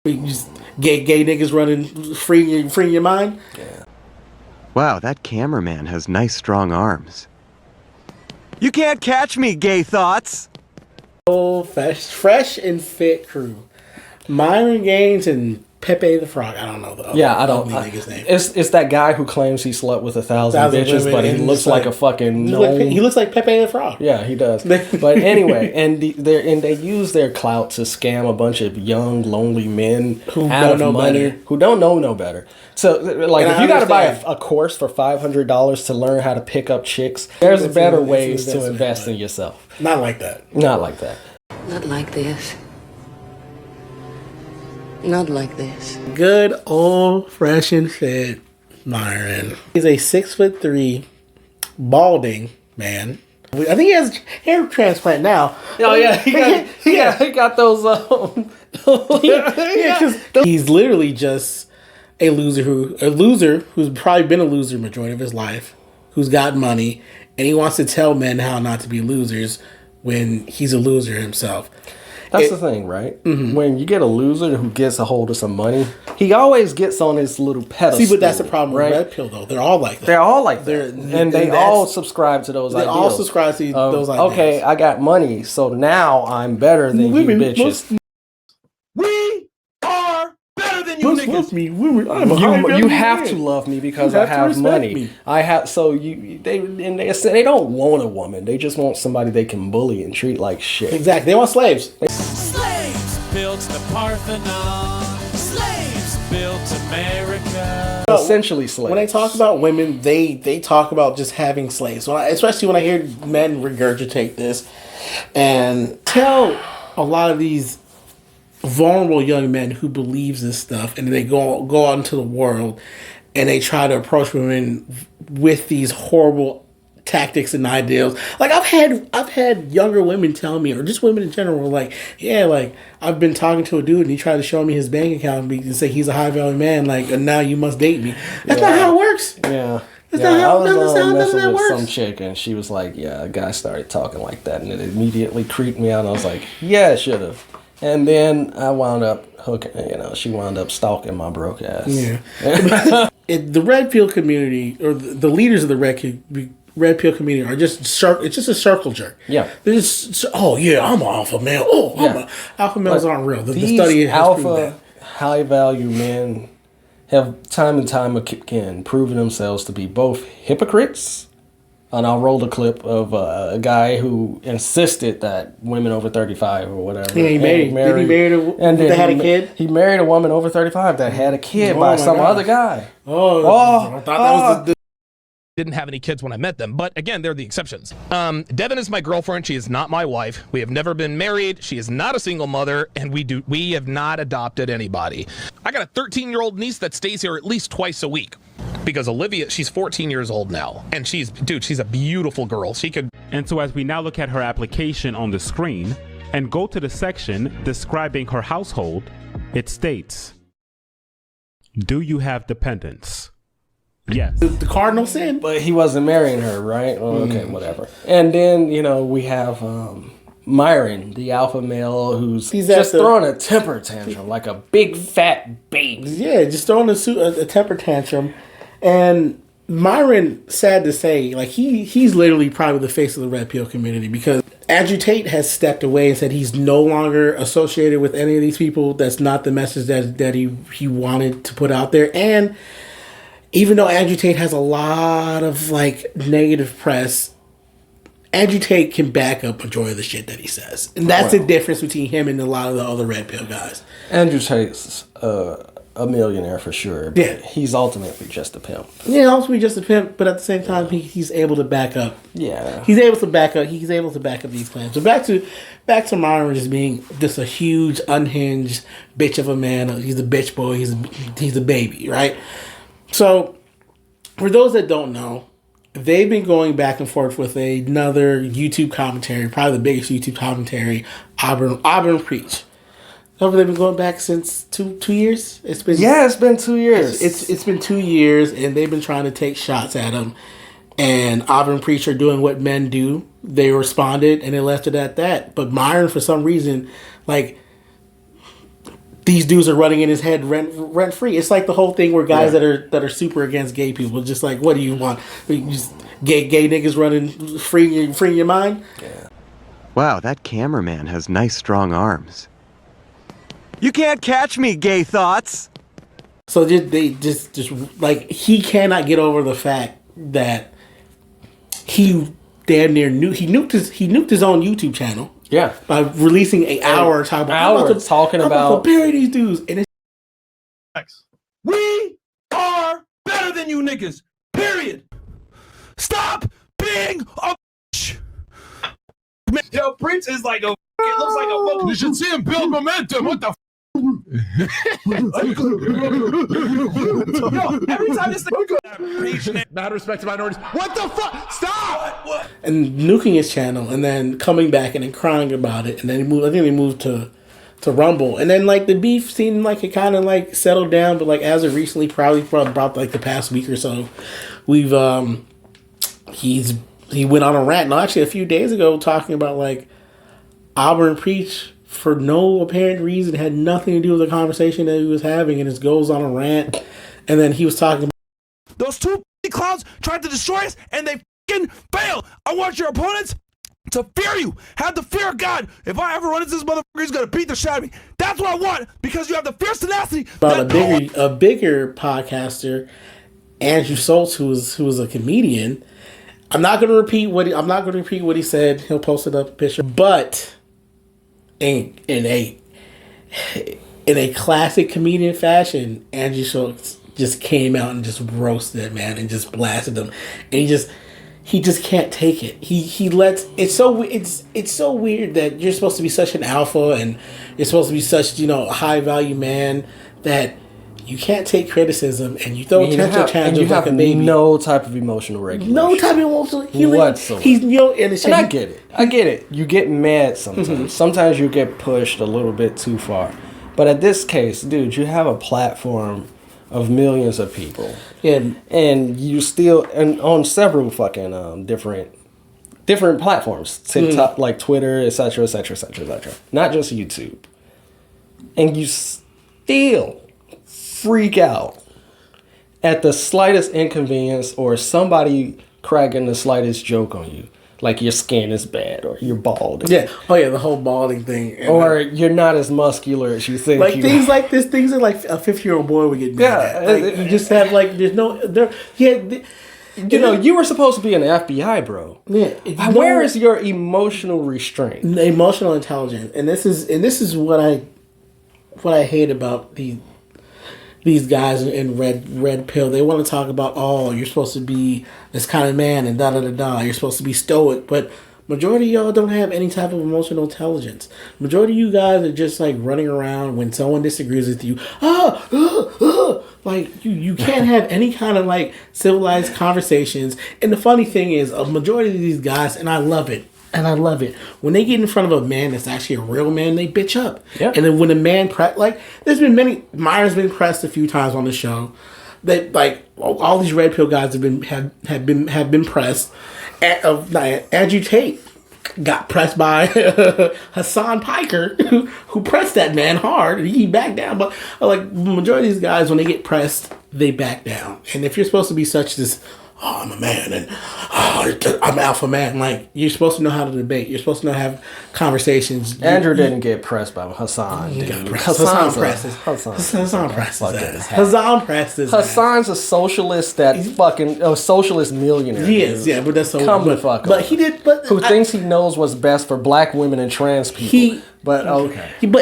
You just gay niggas running, freeing your mind. Yeah. Wow, that cameraman has nice strong arms. You can't catch me, gay thoughts! Oh, fresh and fit crew. Myron Gaines and Pepe the Frog. I don't know the other nigga's name. It's that guy who claims he slept with 1,000 bitches, but he looks like a fucking gnome. He looks like Pepe the Frog. Yeah, he does. But anyway, and they use their clout to scam a bunch of young, lonely men who out don't of money, who don't know no better. So, like, if you got to buy a course for $500 to learn how to pick up chicks, there's better ways to invest in yourself. Not like that. Not like that. Not like this. Not like this. Good old fresh and fit Myron. He's a 6'3", balding man. I think he has hair transplant now. Oh yeah, he got those. Because he's literally just a loser who's probably been a loser majority of his life, who's got money, and he wants to tell men how not to be losers when he's a loser himself. That's the thing, right? Mm-hmm. When you get a loser who gets a hold of some money, he always gets on his little pedestal. See, but that's the problem with Red Pill, though. They're all like that. They're all like that. And they all subscribe to those ideals. They all subscribe to those ideals. Okay, I got money, so now I'm better than you bitches. We are better than you niggas! Me. You have to love me because I have money. Me. I have they don't want a woman. They just want somebody they can bully and treat like shit. Exactly. They want slaves. Slaves built the Parthenon. Slaves built America. Essentially slaves. When they talk about women, they talk about just having slaves. Especially when I hear men regurgitate this and tell a lot of these vulnerable young men who believes this stuff, and they go out into the world and they try to approach women with these horrible tactics and ideals. Like I've had younger women tell me, or just women in general, like, yeah, like I've been talking to a dude and he tried to show me his bank account and say he's a high value man, like, and now you must date me. That's not how it works. Yeah. That's not how I was messing with works. some chick and she was like, yeah, a guy started talking like that and it immediately creeped me out. And I was like, yeah, it should have. And then I wound up hooking, she wound up stalking my broke ass. Yeah. The red pill community, or the leaders of the red pill community, are just it's just a circle jerk. Yeah. They're just, oh yeah, I'm an alpha male. Oh, alpha males aren't real. The study has alpha proved that. high value men have time and time again proven themselves to be both hypocrites. And I'll roll the clip of a guy who insisted that women over 35 or whatever. Yeah, he married they had a kid. He married a woman over 35 that had a kid by some other guy. I thought that was the didn't have any kids when I met them, but again, they're the exceptions. Devin is my girlfriend. She is not my wife. We have never been married. She is not a single mother, and we have not adopted anybody. I got a 13-year-old niece that stays here at least twice a week because Olivia, she's 14 years old now, and she's a beautiful girl. She could. And so as we now look at her application on the screen and go to the section describing her household, it states, do you have dependents? Yes. The cardinal sin. But he wasn't marrying her, right? Well, okay, whatever. And then, we have Myron, the alpha male, who's just throwing a temper tantrum like a big fat baby. Yeah, just throwing a temper tantrum. And Myron, sad to say, like he's literally probably the face of the red pill community, because Andrew Tate has stepped away and said he's no longer associated with any of these people. That's not the message that he wanted to put out there. And even though Andrew Tate has a lot of negative press, Andrew Tate can back up majority of the shit that he says. And that's the difference between him and a lot of the other red pill guys. Andrew Tate's a millionaire for sure, but he's ultimately just a pimp. Yeah, ultimately just a pimp, but at the same time he's able to back up. Yeah. He's able to back up these claims. So back to Myron just being just a huge unhinged bitch of a man. He's a bitch boy, he's a baby, right? So, for those that don't know, they've been going back and forth with another YouTube commentary, probably the biggest YouTube commentary, Auburn Preach. Have they been going back since 2 years? It's been 2 years. It's been 2 years, and they've been trying to take shots at him. And Auburn Preach are doing what men do. They responded, and they left it at that. But Myron, for some reason, these dudes are running in his head rent free. It's like the whole thing where guys that are super against gay people, just like, what do you want? You just gay niggas running free in your mind? Yeah. Wow, that cameraman has nice strong arms. You can't catch me, gay thoughts! So they just like, he cannot get over the fact that he damn near nuked his own YouTube channel. Yeah. By releasing an hour talking about to bury these dudes. And it's we are better than you niggas. Period. Stop being a bitch. Yo, Prince is like a. It looks like a. You should see him build momentum. What the? Yo, every time this thing. Not respect to minorities. What the fuck? Stop! What? And nuking his channel, and then coming back and then crying about it, and then I think they moved to Rumble, and then like the beef seemed like it kind of like settled down, but like as of recently, probably from about like the past week or so, we've he went on a rant. No, actually, a few days ago, talking about like Auburn Preach for no apparent reason, had nothing to do with the conversation that he was having, and just goes on a rant, and then he was talking about those two clowns tried to destroy us, and they fucking failed. I want your opponents to fear you. Have the fear of God. If I ever run into this motherfucker, he's gonna beat the shit out of me. That's what I want, because you have the fierce tenacity. About a bigger podcaster, Andrew Schultz, who was a comedian. I'm not going to repeat what he said. He'll post it up a picture, but in a classic comedian fashion, Andrew Schultz just came out and just roasted that man and just blasted him, and he just can't take it. It's so weird that you're supposed to be such an alpha and you're supposed to be such, a high value man, that you can't take criticism, and you throw temper tantrums like a baby. No type of emotional regulation. No type of emotional healing. Whatsoever. And I get it. You get mad sometimes. Mm-hmm. Sometimes you get pushed a little bit too far. But at this case, dude, you have a platform of millions of people. Yeah. And you still, and on several fucking different platforms, TikTok, like Twitter, etc., etc., etc., etc. Not just YouTube. And you still freak out at the slightest inconvenience, or somebody cracking the slightest joke on you, like your skin is bad or you're bald. Yeah. Oh yeah, the whole balding thing. And or you're not as muscular as you think. Like things like this, things that like a 50-year-old boy would get mad at. Like, you just have like there's no there. Yeah. You were supposed to be an FBI, bro. Yeah. Where is your emotional restraint? Emotional intelligence, and this is what I hate about these guys in red pill. They want to talk about, you're supposed to be this kind of man and da da da da. You're supposed to be stoic, but majority of y'all don't have any type of emotional intelligence. Majority of you guys are just like running around when someone disagrees with you. Like you can't have any kind of like civilized conversations. And the funny thing is, a majority of these guys, and I love it. When they get in front of a man that's actually a real man, they bitch up. Yep. And then when a man there's been Myron's been pressed a few times on the show. That like all these red pill guys have been pressed. Andrew Tate got pressed by Hassan Piker, who pressed that man hard, and he backed down. But like the majority of these guys, when they get pressed, they back down. And if you're supposed to be such this, I'm a man and I'm alpha man. Like, you're supposed to know how to debate. You're supposed to know how to have conversations. Andrew didn't get pressed by Hassan. Hassan presses. Hassan presses. Hassan's a socialist socialist millionaire. He is, yeah, but that's so. Come the fuck but up. He did, but who thinks he knows what's best for black women and trans people? You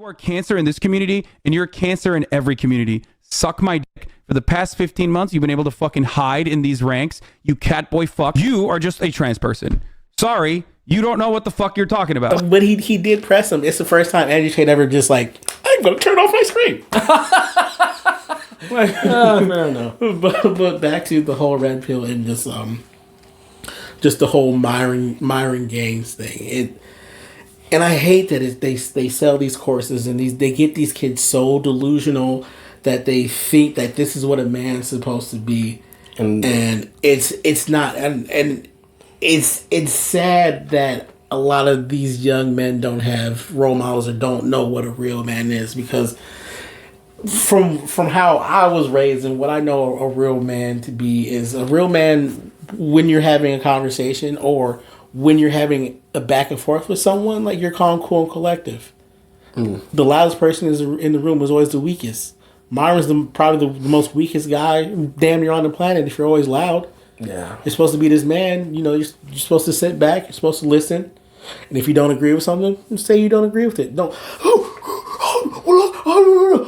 are cancer in this community, and you're cancer in every community. Suck my dick. For the past 15 months, you've been able to fucking hide in these ranks. You catboy fuck. You are just a trans person. Sorry, you don't know what the fuck you're talking about. But he did press him. It's the first time Andrew Tate ever just like, I'm going to turn off my screen. Fair enough. But back to the whole red pill and just the whole Myron Gaines thing. And I hate that they sell these courses and they get these kids so delusional that they think that this is what a man's supposed to be, and it's not, and it's sad that a lot of these young men don't have role models or don't know what a real man is, because from how I was raised and what I know a real man to be is a real man when you're having a conversation or when you're having a back and forth with someone, like you're calm, cool, and collective. The loudest person in the room is always the weakest. Myron's probably the most weakest guy damn near on the planet if you're always loud. Yeah. You're supposed to be this man, you know, you're supposed to sit back, you're supposed to listen. And if you don't agree with something, say you don't agree with it. Don't,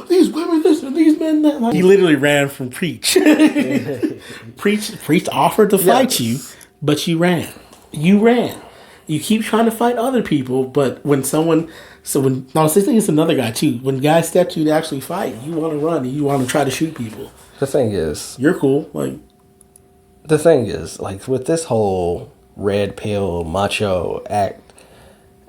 these women this and these men that. Like, he literally ran from Preach. Preach offered to fight you, but you ran. You ran. You keep trying to fight other people, but when someone... I think it's another guy too. When guys step to you to actually fight, you want to run and you want to try to shoot people. The thing is... You're cool. Like, the thing is, like, with this whole red pill macho act,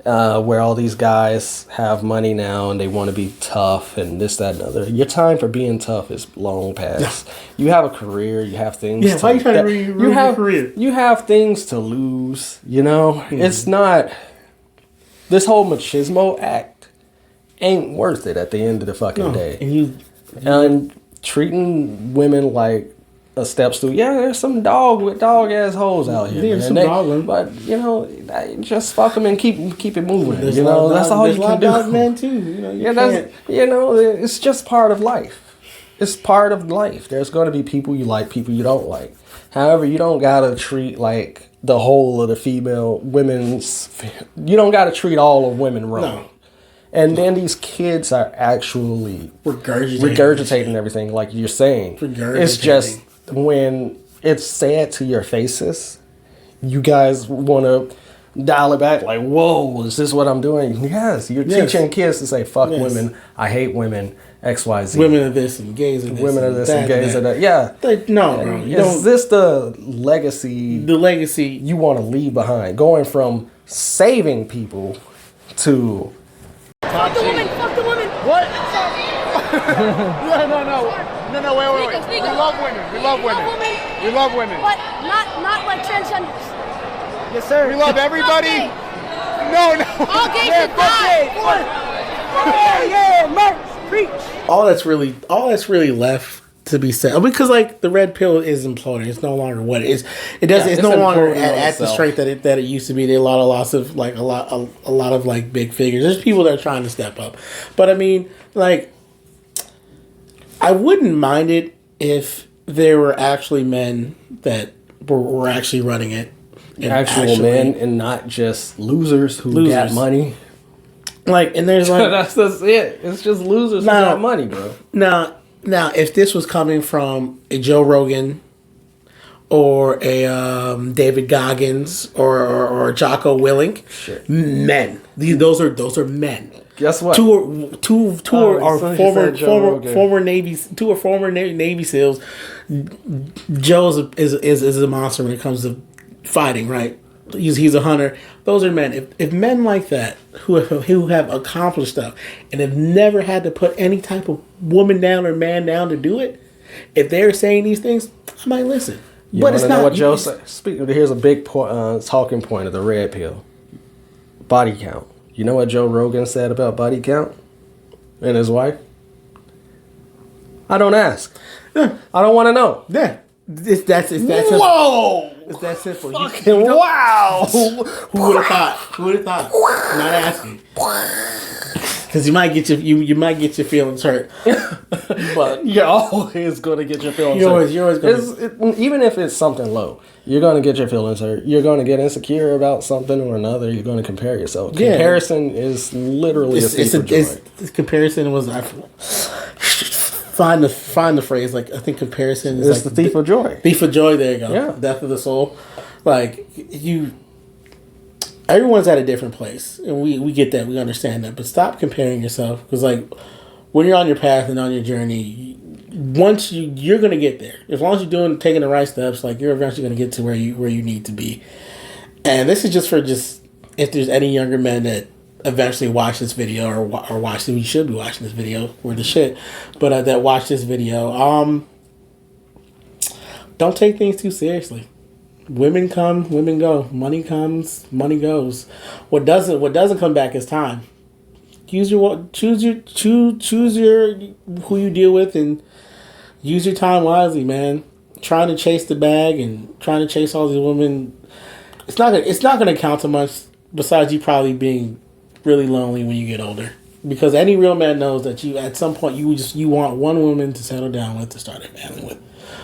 where all these guys have money now and they want to be tough and this, that, and other. Your time for being tough is long past. You have a career. You have things. Yeah, why are you trying to ruin your career? You have things to lose. You know, it's not. This whole machismo act ain't worth it at the end of the fucking day. And treating women like a step stool. Yeah, there's some dog ass hoes out here. There's some dog, but you know, just fuck them and keep it moving. There's you know, that's all you can do. Dog men too. You know, it's just part of life. It's part of life. There's going to be people you like, people you don't like. However, you don't gotta treat like the whole of the women's. You don't gotta treat all of women wrong. No. And then these kids are actually regurgitating everything, like you're saying. It's just when it's said to your faces, you guys want to dial it back like, whoa, is this what I'm doing? Yes, you're teaching kids to say, fuck women, I hate women, XYZ. Women are this and gays are this. Women are this and gays are that. Yeah. No, bro. Is this the legacy? The legacy you want to leave behind? Going from saving people to... Fuck the woman! Fuck the woman! What? No, wait. We love women. We love women. But not like transgenders. Yes, sir. We love everybody. No. All gays should die. Yeah, merch, preach. All that's really left to be said, because like the red pill is imploding. It's no longer what it is. It's no longer at the strength that it used to be. There are a lot of loss of like a lot of like big figures. There's people that are trying to step up, but I mean, like, I wouldn't mind it if there were actually men that were actually running it. Actual men and not just losers who got money. Like, and there's like... that's it. It's just losers who got money, bro. Now, if this was coming from a Joe Rogan or a David Goggins or Jocko Willink, men. Those are men. Guess what? Two are former Navy SEALs. Joe is a monster when it comes to fighting, right? He's a hunter. Those are men. If men like that who have accomplished stuff and have never had to put any type of woman down or man down to do it, if they're saying these things, I might listen. But it's not what Joe said. Here's a big talking point of the red pill: body count. You know what Joe Rogan said about body count and his wife? I don't ask. Yeah. I don't want to know. Yeah. It's that simple. Whoa! It's that simple. Wow! Who would have thought? Who would have thought? Not asking. Because you might get your feelings hurt. But you're always going to get your feelings hurt. You're always going to... Even if it's something low, you're going to get your feelings hurt. You're going to get insecure about something or another. You're going to compare yourself. Yeah. Comparison is literally a thief of joy. Comparison was... Find the phrase. Like, I think comparison is it's the thief of joy. Thief of joy. There you go. Yeah. Death of the soul. Like, everyone's at a different place, and we get that. We understand that. But stop comparing yourself, because like when you're on your path and on your journey, once you're gonna get there. As long as you're taking the right steps, like, you're eventually gonna get to where you need to be. And this is just if there's any younger men that eventually watch this video or watch we should be watching this video. We're the shit, but that watch this video. Don't take things too seriously. Women come, women go. Money comes, money goes. What doesn't come back is time. Choose your who you deal with and use your time wisely, man. Trying to chase the bag and trying to chase all these women, it's not gonna count to much. Besides you probably being really lonely when you get older, because any real man knows that you at some point you want one woman to settle down with, to start a family with,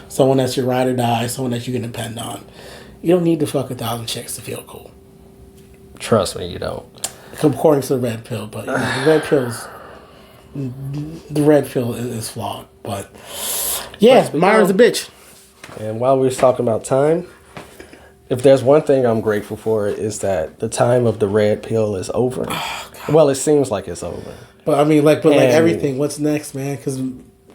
someone that's your ride or die, someone that you can depend on. You don't need to fuck 1,000 chicks to feel cool. Trust me, you don't. According to the red pill, but you know, the red pill is flawed. But yeah, Myron's a bitch. And while we was talking about time, if there's one thing I'm grateful for, is that the time of the red pill is over. Oh, well, it seems like it's over. But I mean, like everything. What's next, man? Because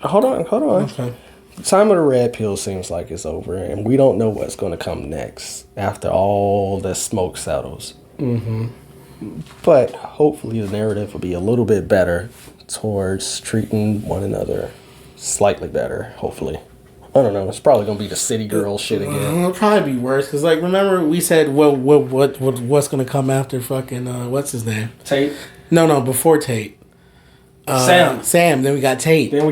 hold on. Okay. The time of the red pill seems like it's over, and we don't know what's going to come next after all the smoke settles. Mm-hmm. But hopefully the narrative will be a little bit better towards treating one another slightly better, hopefully. I don't know. It's probably going to be the city girl shit again. It'll probably be worse. Because, like, remember we said, what's going to come after fucking, what's his name? Tate? No, before Tate. Sam. Then we got Tate. And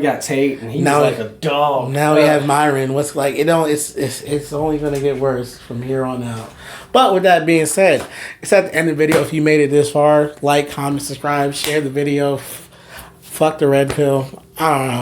he's like a dog. Now we have Myron. What's like, it's only going to get worse from here on out. But with that being said, it's at the end of the video. If you made it this far, like, comment, subscribe, share the video. Fuck the red pill. I don't know.